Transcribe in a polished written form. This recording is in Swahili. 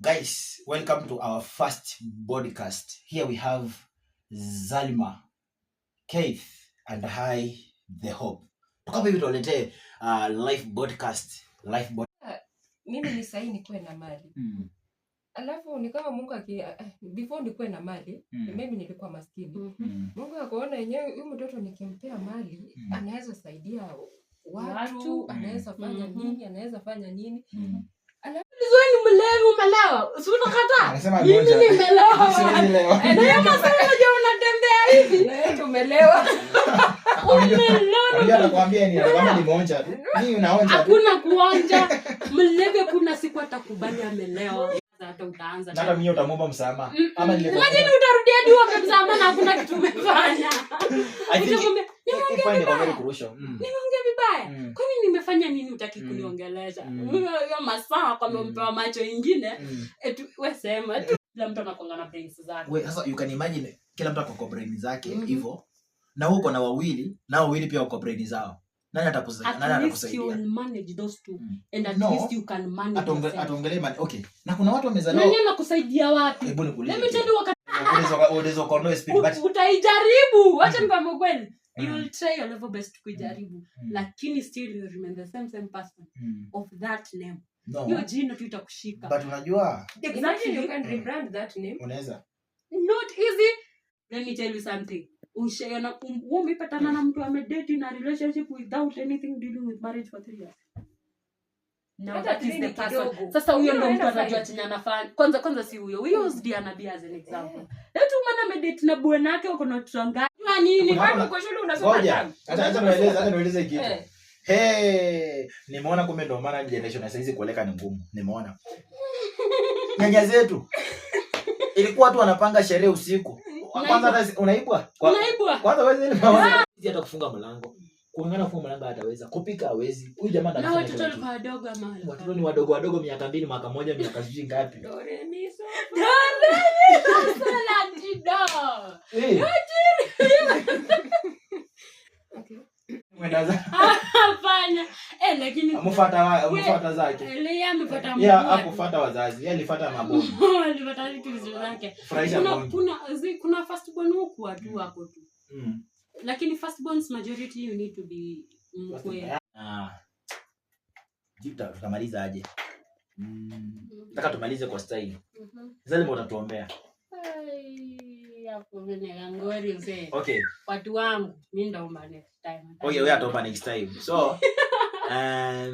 Guys, welcome to our first podcast. Here we have Zalima, Keith, and I, The Hope. Tukapo hivi tuwaletee live podcast. Mimi ni sahi nikuwe na mali. Alafu ni kama Mungu before nikuwe na mali, maybe nilikuwa maskini. Mungu akaona yenyewe huyu mtoto nikimpea mali, anaweza saidia watu, anaweza fanya nini, Alafu ni mlevi umelewa. Si unakataa? Mimi nimelewa. Ndio maana unatembea hivi. Leo umelewa. Unajua nakwambia ni kama nimeonja tu. Mimi unaonja tu. Hakuna kuonja. Mlevi kuna siku atakubali amelewa. Hata utaanza. Hata mimi utamwomba msamaha. Ama nile. Imagine utarudia hadi uombe msamaha na hakuna kitu umefanya. Nimeongea vibaya. Kwani nimefanya nini utaki kuniongeleza? Hiyo masaa kwa mpewa macho ingine, wewe sema tu kila mtu anakuanga na brains zake. Wewe sasa you can imagine kila mtu ako brain zake hivyo. Na huko na wawili, na wawili pia wako brain zao. Nani atakusaidia? At least you will manage those two and at least you can manage. Atuongelee okay. Na kuna watu wamezaliwa. Nani anakusaidia wapi? Hebu nikuulize. Let me tell you udezo kono speed but utaijaribu. Acha nikwambie kweli. You will try your level best kujaribu. Lakini still you remain the same person of that name. Hiyo jina tu itakushika. But unajua exactly you can rebrand that name. Unaweza. Not easy. Let me tell you something. Ushayona umepatana na mtu amedate in a relationship without anything dealing with marriage for 3 years. Now that is the person. Sasa huyo ndo mtu anajua chenye anafanya. Kwanza si huyo. We use Diana B as an example. Letu maana amedate na bwana yake uko na tutanga. Nini? Kwani kwa shule unasoma tangu? Hata nieleze kitu. Nimeona kumbe ndo maana generation ya saizi kueleka ni ngumu. Nimeona. Nyanya zetu ilikuwa tu wanapanga sherehe usiku. Kwanza hata unaibwa. Kwanza wewe ile maana hata kufunga mlango. Kuungana kufunga mlango hataweza. Kupika hawezi. Huyu jamaa anafanya. Na watoto ni wadogo ama. Watoto ni wadogo miaka 2 mwaka 1 miaka sijui ngapi. Doremiso. La dido. Okay. Mwendaza. Hapana. Lakini amefuata zake. Yeye amefuata mbovu. Hakufuata wazazi. Yeye alifuata mabovu. Alifuata vitu zake. Kuna first born huko watu hapo tu. Lakini first borns majority you need to be mkwe. Tutamaliza aje? Nataka tumalize kwa style. Zalima utatuombea. Hapo vile ngori mzee. Okay. Watu wangu mimi ndo next time. Okay, wewe ataomba next time. So